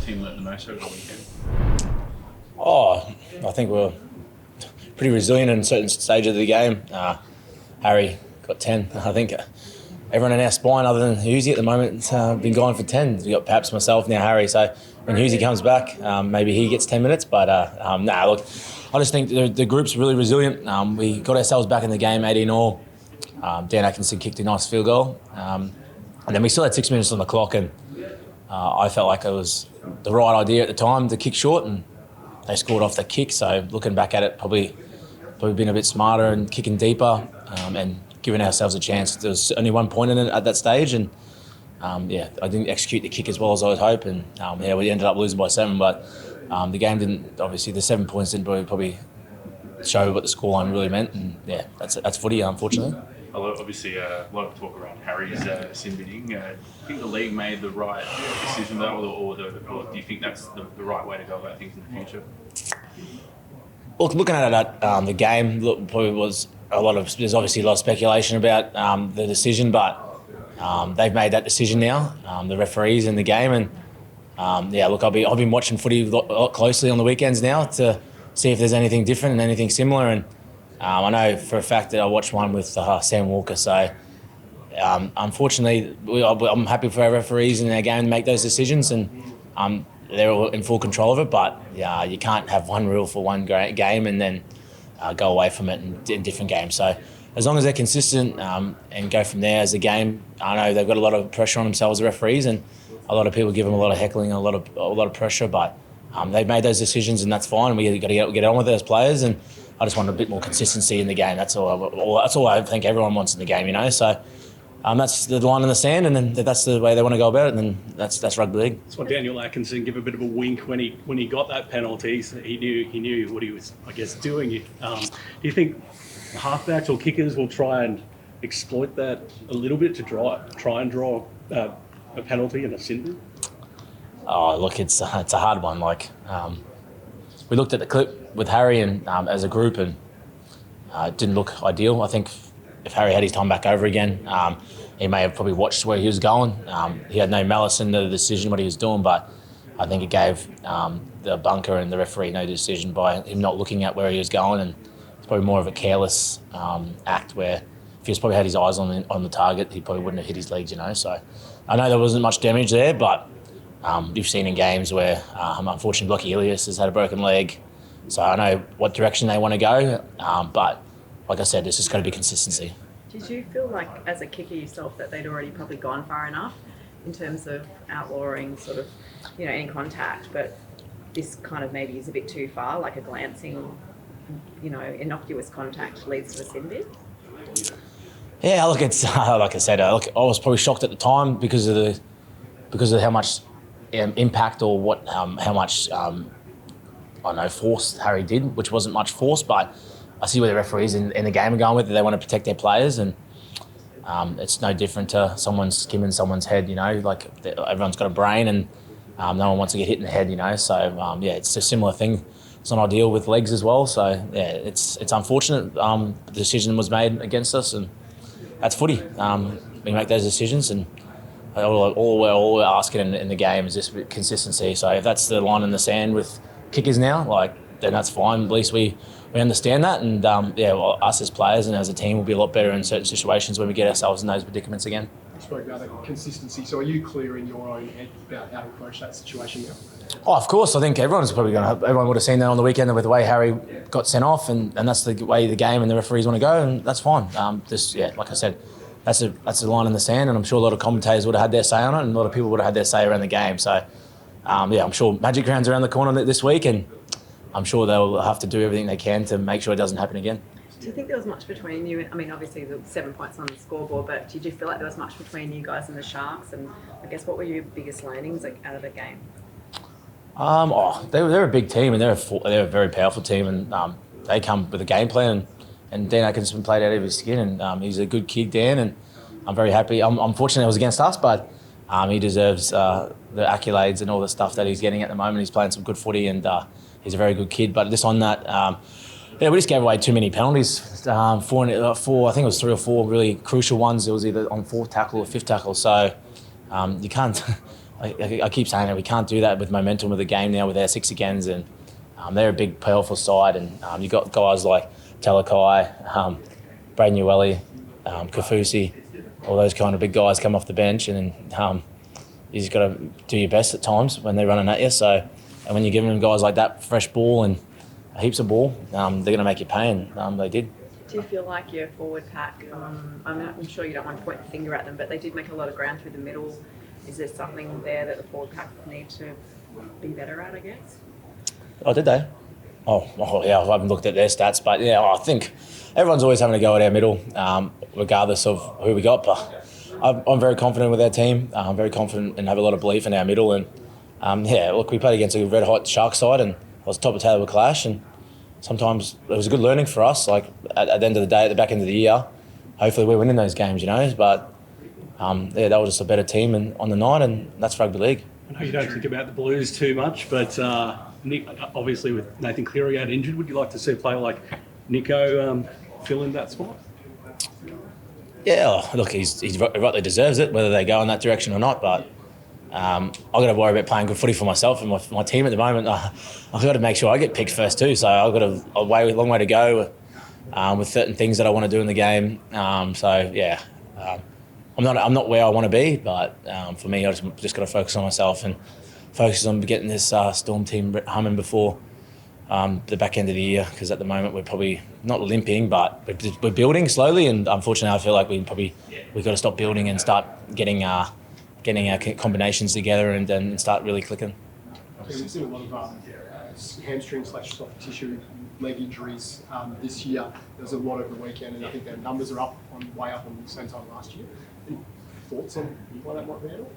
team learnt the most over the weekend? Oh, I think we're pretty resilient in certain stages of the game. Harry got 10. I think everyone in our spine, other than Hughesy at the moment, has been gone for 10. We've got perhaps myself, now Harry. So when Hughesy comes back, maybe he gets 10 minutes. But look, I just think the group's really resilient. We got ourselves back in the game, 18-all. Dan Atkinson kicked a nice field goal. And then we still had 6 minutes on the clock, and I felt like it was the right idea at the time to kick short, and they scored off the kick. So looking back at it, probably been a bit smarter and kicking deeper and giving ourselves a chance. There was only 1 point in it at that stage, and I didn't execute the kick as well as I would hope, and we ended up losing by 7. But the game didn't. Obviously, the 7 points didn't probably show what the scoreline really meant, and that's footy, unfortunately. Obviously, a lot of talk around Harry's sin binning. Do you think the league made the right decision, though, or do you think that's the right way to go about things in the future? Look, looking at it, the game probably was there's obviously a lot of speculation about the decision, but they've made that decision now, the referees in the game, and I've been watching footy a lot closely on the weekends now to see if there's anything different and anything similar, and I know for a fact that I watched one with Sam Walker, so unfortunately I'm happy for our referees in our game to make those decisions, and they're all in full control of it, but you can't have one rule for one game and then go away from it in different games. So as long as they're consistent and go from there as a game, I know they've got a lot of pressure on themselves, the referees, and a lot of people give them a lot of heckling, a lot of pressure, but they've made those decisions, and that's fine. We got to get on with those players, and I just want a bit more consistency in the game. That's all I think everyone wants in the game, So that's the line in the sand, and then that's the way they want to go about it, and then that's rugby league. That's why Daniel Atkinson gave a bit of a wink when he got that penalty. So he knew what he was, I guess, doing. Do you think halfbacks or kickers will try and exploit that a little bit to try and draw a penalty and a sin bin? Oh, look, it's a hard one. We looked at the clip with Harry and as a group, and it didn't look ideal. I think if Harry had his time back over again, he may have probably watched where he was going. He had no malice in the decision, what he was doing, but I think it gave the bunker and the referee no decision by him not looking at where he was going, and it's probably more of a careless act where if he was probably had his eyes on the target, he probably wouldn't have hit his legs, So I know there wasn't much damage there, but you've seen in games where, unfortunately, Blocky Ilias has had a broken leg, so I know what direction they want to go, but like I said, there's just got to be consistency. Did you feel like, as a kicker yourself, that they'd already probably gone far enough in terms of outlawing sort of, any contact, but this kind of maybe is a bit too far, like a glancing, innocuous contact leads to a sin bin? Yeah, look, it's like I said, I was probably shocked at the time because of how much impact or how much force Harry did, which wasn't much force, but I see where the referees in the game are going with it. They want to protect their players, and it's no different to someone skimming someone's head, everyone's got a brain, and no one wants to get hit in the head, so it's a similar thing. It's not ideal with legs as well, so it's unfortunate the decision was made against us, and that's footy. We make those decisions, and all we're asking in the game is just consistency. So if that's the line in the sand with kickers now, then that's fine. At least we understand that, and us as players and as a team will be a lot better in certain situations when we get ourselves in those predicaments again. You spoke about the consistency. So are you clear in your own head about how to approach that situation now? Oh, of course. I think everyone would have seen that on the weekend with the way Harry got sent off, and that's the way the game and the referees want to go, and that's fine. Like I said, that's the line in the sand, and I'm sure a lot of commentators would have had their say on it, and a lot of people would have had their say around the game. So, I'm sure Magic Round's around the corner this week, and I'm sure they'll have to do everything they can to make sure it doesn't happen again. Do you think there was much between you? I mean, obviously the 7 points on the scoreboard, but did you feel like there was much between you guys and the Sharks? And I guess what were your biggest learnings out of the game? They're a big team, and they're a very powerful team, and they come with a game plan. And Dan Atkinson played out of his skin, and he's a good kid, Dan, and I'm very happy. I'm fortunate it was against us, but he deserves the accolades and all the stuff that he's getting at the moment. He's playing some good footy, and he's a very good kid. But just on that. We just gave away too many penalties. Four, I think it was 3 or 4 really crucial ones. It was either on 4th tackle or 5th tackle. So you can't I keep saying that we can't do that with momentum of the game now with our 6 agains, and they're a big, powerful side, and you've got guys like Talakai, Braden Ueli, Kafusi, all those kind of big guys come off the bench, and then you just got to do your best at times when they're running at you. So, and when you're giving them guys like that fresh ball and heaps of ball, they're going to make you pay, and they did. Do you feel like your forward pack, I'm sure you don't want to point the finger at them, but they did make a lot of ground through the middle. Is there something there that the forward pack need to be better at, I guess? Oh, did they? Oh yeah, I haven't looked at their stats, but yeah, I think everyone's always having a go at our middle, regardless of who we got. But I'm very confident with our team. I'm very confident and have a lot of belief in our middle. And yeah, look, we played against a red-hot Shark side, and I was top of tail with Clash, and sometimes it was a good learning for us. Like at the end of the day, at the back end of the year, hopefully we're winning those games, But yeah, they were just a better team and on the night, and that's rugby league. I know you don't think about the Blues too much, but Nick, obviously with Nathan Cleary out injured, would you like to see a player like Nico fill in that spot? Yeah, look, he rightly deserves it, whether they go in that direction or not. But I've got to worry about playing good footy for myself and my team at the moment. I've got to make sure I get picked first too. So I've got a long way to go with certain things that I want to do in the game. So yeah, I'm not where I want to be, but for me, I just got to focus on myself and focus on getting this Storm team humming before the back end of the year, because at the moment we're probably not limping, but we're building slowly, and unfortunately I feel like we've got to stop building and start getting our combinations together and then start really clicking. We've seen a lot of hamstring/soft tissue leg injuries this year. There was a lot over the weekend, and I think their numbers are way up on the same time last year. Any thoughts on why that might be handled?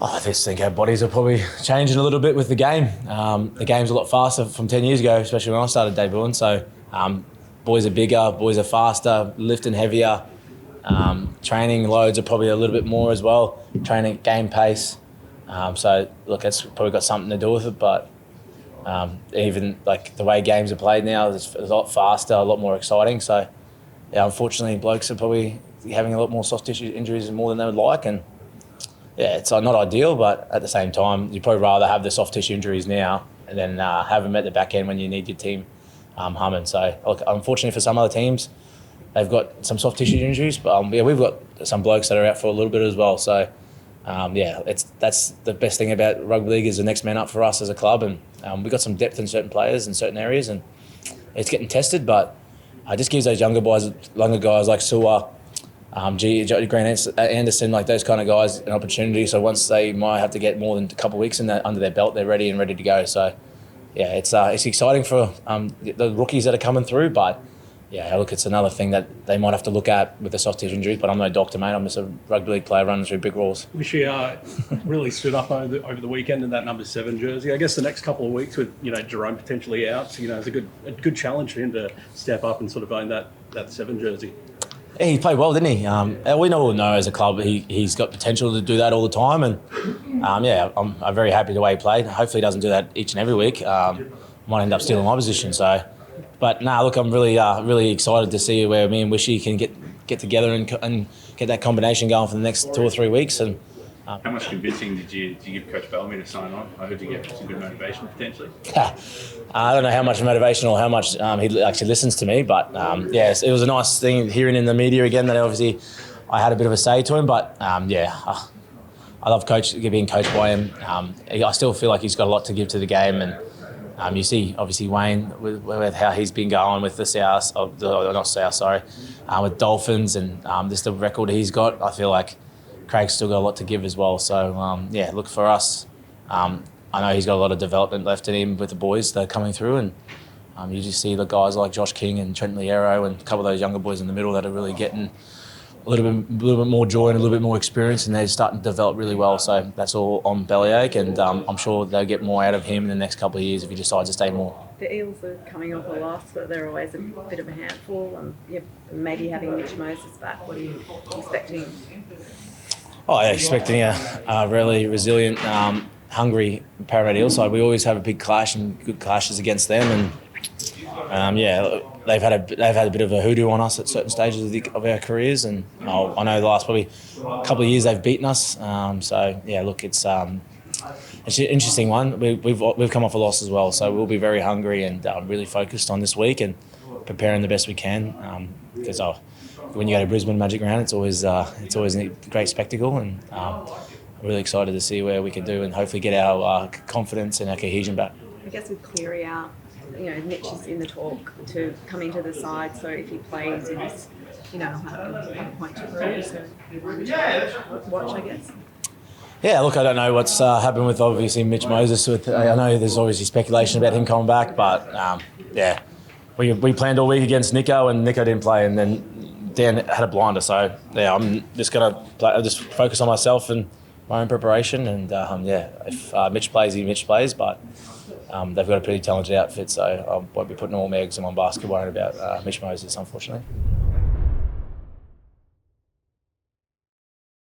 I just think our bodies are probably changing a little bit with the game. The game's a lot faster from 10 years ago, especially when I started debuting. So boys are bigger, boys are faster, lifting heavier. Training loads are probably a little bit more as well. Training game pace. So look, it's probably got something to do with it. But even like the way games are played now, it's a lot faster, a lot more exciting. So yeah, unfortunately, blokes are probably having a lot more soft tissue injuries more than they would like, and yeah, it's not ideal, but at the same time, you'd probably rather have the soft tissue injuries now and then have them at the back end when you need your team humming. So, look, unfortunately for some other teams, they've got some soft tissue injuries, but yeah, we've got some blokes that are out for a little bit as well. So, yeah, that's the best thing about rugby league is the next man up for us as a club, and we've got some depth in certain players in certain areas, and it's getting tested, but it just gives those younger guys like Suwa, Grant Anderson, like those kind of guys, an opportunity. So once they might have to get more than a couple of weeks under their belt, they're ready to go. So yeah, it's exciting for the rookies that are coming through. But yeah, look, it's another thing that they might have to look at with the soft tissue injuries. But I'm no doctor, mate. I'm just a rugby league player running through big rules. Wish he really stood up over the weekend in that number 7 jersey. I guess the next couple of weeks with Jerome potentially out, it's a good challenge for him to step up and sort of own that 7 jersey. Yeah, he played well, didn't he? We all know as a club he's got potential to do that all the time, and yeah, I'm very happy the way he played. Hopefully he doesn't do that each and every week. Might end up stealing my position. So, but look, I'm really excited to see where me and Wishy can get together and get that combination going for the next 2 or 3 weeks. And how much convincing did you give Coach Bellamy to sign on? I heard you get some good motivation potentially. I don't know how much motivation or how much he actually listens to me, but yes, it was a nice thing hearing in the media again that obviously I had a bit of a say to him. But yeah, I love being coached by him. I still feel like he's got a lot to give to the game, and you see obviously Wayne with how he's been going with the South, with Dolphins, and just the record he's got. I feel like Craig's still got a lot to give as well. So yeah, look for us. I know he's got a lot of development left in him with the boys that are coming through, and you just see the guys like Josh King and Trent Liero and a couple of those younger boys in the middle that are really getting a little bit more joy and a little bit more experience, and they're starting to develop really well. So that's all on Bellyache, and I'm sure they'll get more out of him in the next couple of years if he decides to stay more. The Eels are coming off a loss, but they're always a bit of a handful, and maybe having Mitch Moses back. What are you expecting? Oh, yeah, expecting a really resilient, hungry Parramatta Eels side. We always have a big clash and good clashes against them, and Yeah, they've had a bit of a hoodoo on us at certain stages of our careers, and I know the last probably couple of years they've beaten us. So yeah, look, it's an interesting one. We've come off a loss as well, so we'll be very hungry and really focused on this week and preparing the best we can. Because when you go to Brisbane Magic Round, it's always a great spectacle, and I'm really excited to see where we can do and hopefully get our confidence and our cohesion back. I guess with Cleary out, Mitch is in the talk to come into the side. So if he plays in this, have a point to prove. So you want to watch, I guess. Yeah, look, I don't know what's happened with obviously Mitch Moses. I know there's obviously speculation about him coming back, but yeah, we planned all week against Nico, and Nico didn't play, and then Dan had a blinder. So yeah, I'm just gonna just focus on myself and my own preparation, and if Mitch plays, Mitch plays, but they've got a pretty talented outfit, so I won't be putting all my eggs in one basket worrying about Mitch Moses, unfortunately.